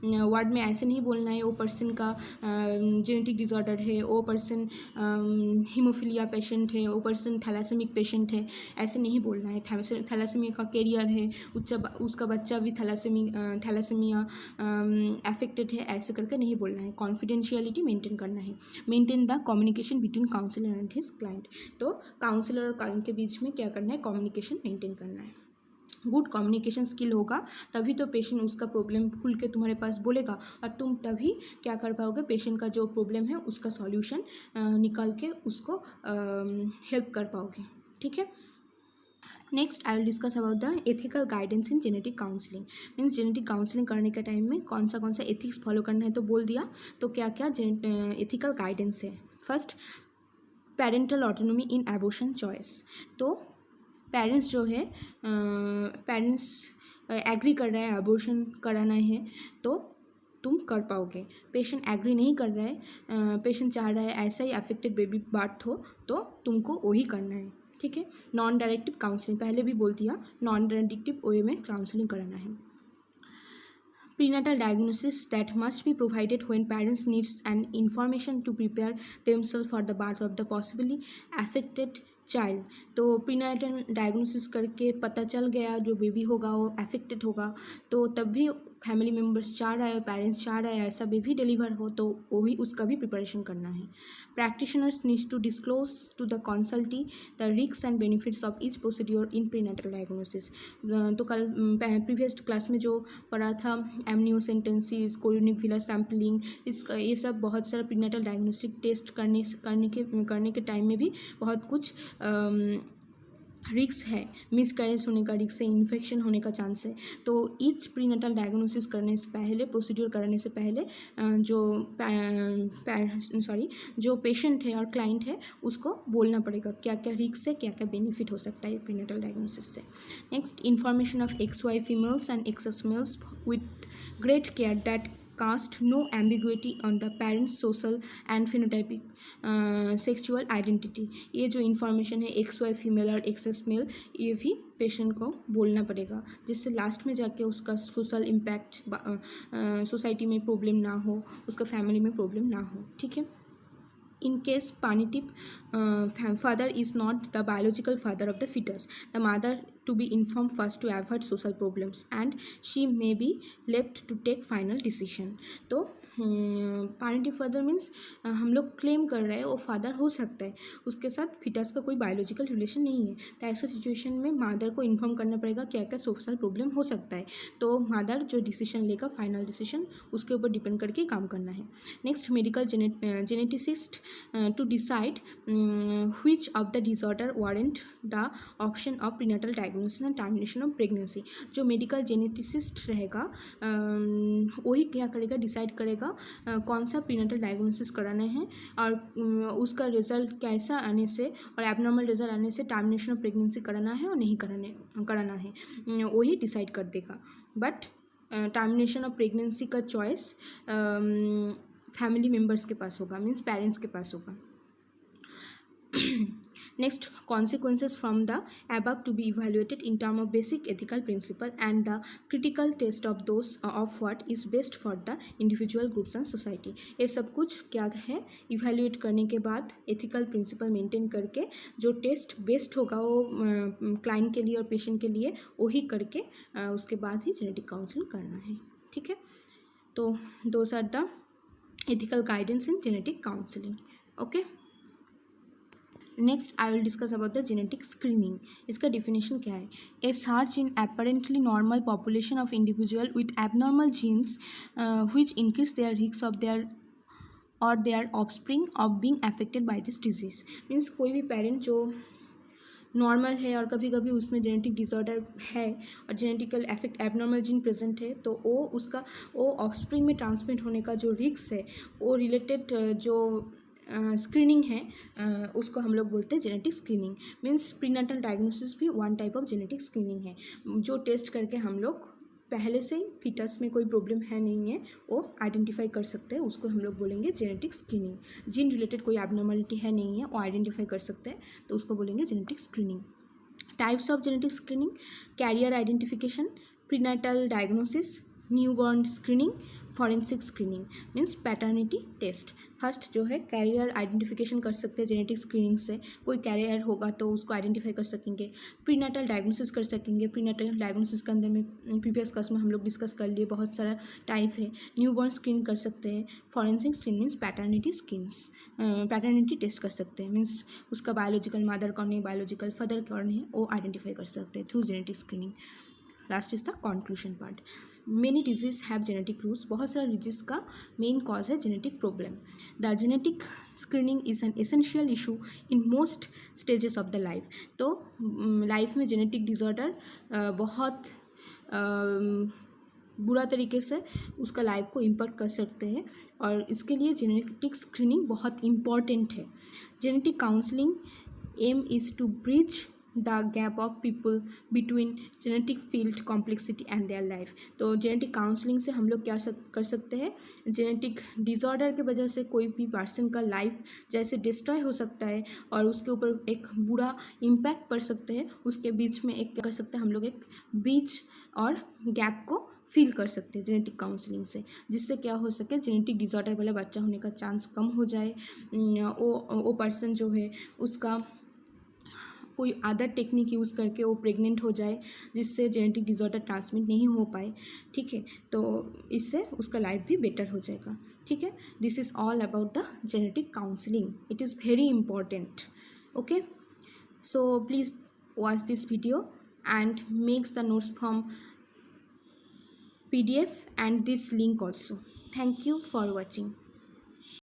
Word में ऐसे नहीं बोलना है वो पर्सन का जेनेटिक डिसऑर्डर है, वो पर्सन हीमोफीलिया पेशेंट है, वो पर्सन थैलासेमिक पेशेंट है, ऐसे नहीं बोलना है। थैलासेमिया का कैरियर है, उसका बच्चा भी थैलासेमिया अफेक्टेड है, ऐसे करके नहीं बोलना है। कॉन्फिडेंशियलिटी मेंटेन करना है। Maintain the communication between counsellor and his client. तो काउंसलर और क्लाइंट के बीच में क्या करना है, कम्युनिकेशन मेंटेन करना है। गुड कम्युनिकेशन स्किल होगा तभी तो पेशेंट उसका प्रॉब्लम खुल के तुम्हारे पास बोलेगा, और तुम तभी क्या कर पाओगे, पेशेंट का जो प्रॉब्लम है उसका सॉल्यूशन निकाल के उसको हेल्प कर पाओगे। ठीक है। Next I will discuss about the ethical guidance in genetic counselling. Means genetic counselling करने के टाइम में कौन सा एथिक्स फॉलो करना है तो बोल दिया। तो क्या क्या एथिकल गाइडेंस है। फर्स्ट, पेरेंटल ऑटोनॉमी इन एबॉर्शन चॉइस। तो पेरेंट्स जो है, पेरेंट्स एग्री कर रहा है अबॉर्शन कराना है तो तुम कर पाओगे। पेशेंट एग्री नहीं कर रहा है, पेशेंट चाह रहा है ऐसा ही अफेक्टेड बेबी बर्थ हो तो तुमको वही करना है। ठीक है। नॉन डायरेक्टिव काउंसलिंग, पहले भी बोल दिया, नॉन डायरेक्टिव वे में काउंसलिंग कराना है। Prenatal diagnosis that must be provided when parents needs an information to prepare themselves for the birth of the possibly affected child. तो प्रीनाटल डायग्नोसिस करके पता चल गया जो बेबी होगा वो अफेक्टेड होगा, तो तब भी फैमिली मेम्बर्स चाह रहा है, पेरेंट्स चाह रहा है ऐसा बेबी डिलीवर हो, तो वही उसका भी प्रिपरेशन करना है। Practitioners needs to disclose to the consultee the risk and benefits of each procedure in prenatal diagnosis. तो कल प्रीवियस क्लास में जो पढ़ा था एमनियोसेंटेंसिस, कोरियोनिक विला सैम्पलिंग, इसका ये सब बहुत सारा प्रीनाटल डायग्नोस्टिक टेस्ट करने के टाइम में भी बहुत कुछ रिक्स है, मिसकैरेज होने का रिक्स है, इन्फेक्शन होने का चांस है। तो ईच प्रीनेटल डायग्नोसिस करने से पहले, प्रोसीड्यूर करने से पहले जो पेशेंट है और क्लाइंट है उसको बोलना पड़ेगा क्या क्या रिक्स है, क्या क्या बेनिफिट हो सकता है प्रीनेटल डायग्नोसिस से। Next, information of XY females and excess males with great care that cast no ambiguity on the parents' social and phenotypic sexual identity। ये जो इन्फॉर्मेशन है XY फीमेल और एक्सेस मेल, ये भी पेशेंट को बोलना पड़ेगा, जिससे लास्ट में जाके उसका सोशल इम्पैक्ट, सोसाइटी में प्रॉब्लम ना हो, उसका फैमिली में प्रॉब्लम ना हो। ठीक है। In case punitive father is not the biological father of the fetus, the mother to be informed first to avoid social problems and she may be left to take final decision। तो punitive father means हम लोग claim कर रहे हैं वो father हो सकता है, उसके साथ फिटस का कोई बायोलॉजिकल रिलेशन नहीं है, तो ऐसा सिचुएशन में मदर को इन्फॉर्म करना पड़ेगा क्या क्या सोशल प्रॉब्लम हो सकता है। तो मदर जो डिसीजन लेगा, फाइनल डिसीजन उसके ऊपर डिपेंड करके काम करना है। Next, medical geneticist to decide which of the disorder warrant the option of prenatal diagnosis and termination of pregnancy। जो मेडिकल जेनेटिसिस्ट रहेगा वही क्या करेगा, डिसाइड करेगा कौन सा प्रीनेटल डायग्नोसिस कराना है, और उसका रिजल्ट कैसा आने से और एबनॉर्मल रिजल्ट आने से टर्मिनेशन ऑफ प्रेगनेंसी कराना है और नहीं कराना है, वही डिसाइड कर देगा। बट टर्मिनेशन ऑफ प्रेगनेंसी का चॉइस फैमिली मेम्बर्स के पास होगा, मीन्स पेरेंट्स के पास होगा। Next, consequences from the above to be evaluated in terms of basic ethical principle and the critical test of those of what is best for the individual groups and society। ये सब कुछ क्या है, evaluate करने के बाद ethical principal maintain करके जो टेस्ट बेस्ट होगा वो क्लाइंट के लिए और पेशेंट के लिए वही करके उसके बाद ही जेनेटिक काउंसलिंग करना है। ठीक है। तो those are the ethical guidance in genetic counseling। okay, next I will discuss about the genetic screening। इसका definition क्या है? A search in apparently normal population of individual with abnormal genes which increase their risk of their offspring of being affected by this disease। means कोई भी parent जो normal है और कभी कभी उसमें जेनेटिक डिसऑर्डर है और genetical effect abnormal gene present है, तो वो ऑफस्प्रिंग में ट्रांसमिट होने का जो रिस्क है वो रिलेटेड जो स्क्रीनिंग है उसको हम लोग बोलते हैं genetic screening. Means prenatal diagnosis भी one type of genetic screening है, जो टेस्ट करके हम लोग पहले से ही फिटस में कोई प्रॉब्लम है नहीं है वो आइडेंटिफाई कर सकते हैं, उसको हम लोग बोलेंगे जेनेटिक स्क्रीनिंग। जीन रिलेटेड कोई एबनॉर्मलिटी है नहीं है वो आइडेंटिफाई कर सकते हैं, तो उसको बोलेंगे genetic screening. Types of genetic screening, carrier identification, prenatal diagnosis, newborn screening, forensic screening means paternity test. First जो है कैरियर आइडेंटिफिकेशन कर सकते हैं जेनेटिक स्क्रीनिंग से, कोई कैरियर होगा तो उसको आइडेंटिफाई कर सकेंगे। प्रीनेटल डायग्नोसिस कर सकेंगे, प्रीनेटल डायग्नोसिस के अंदर में प्रीवियस क्लास में हम लोग डिस्कस कर लिए, बहुत सारा टाइप है। न्यूबॉर्न स्क्रीन कर सकते हैं। Forensic screen means paternity screens, paternity test कर सकते हैं, मीन्स उसका बायोलॉजिकल मदर कौन है, बायोलॉजिकल फादर कौन है, वो आइडेंटिफाई कर सकते हैं through genetic screening. Last is the conclusion part. Many disease have genetic roots, बहुत सारा डिजीज का मेन कॉज है genetic problem. The genetic screening is an essential issue in most stages of the life. तो life में genetic disorder बहुत बुरा तरीके से उसका लाइफ को इम्पैक्ट कर सकते हैं, और इसके लिए जेनेटिक स्क्रीनिंग बहुत इम्पॉर्टेंट है। Genetic counselling aim is to bridge the gap of people between genetic field complexity and their life. तो जेनेटिक काउंसलिंग से हम लोग क्या कर सकते हैं, जेनेटिक डिसऑर्डर की वजह से कोई भी पर्सन का लाइफ जैसे डिस्ट्रॉय हो सकता है और उसके ऊपर एक बुरा इम्पैक्ट पड़ सकते हैं, उसके बीच में एक क्या कर सकते हैं हम लोग, एक ब्रिज और गैप को फील कर सकते हैं जेनेटिक काउंसलिंग से, जिससे क्या हो सके जेनेटिक डिसऑर्डर वाला बच्चा होने का चांस कम हो जाए। वो पर्सन जो है उसका कोई अदर टेक्निक यूज़ करके वो प्रेग्नेंट हो जाए, जिससे जेनेटिक डिसऑर्डर ट्रांसमिट नहीं हो पाए। ठीक है, तो इससे उसका लाइफ भी बेटर हो जाएगा। ठीक है, this is all about the genetic counselling, it is very important. Okay, so please watch this video and makes the notes from PDF and this link also. Thank you for watching.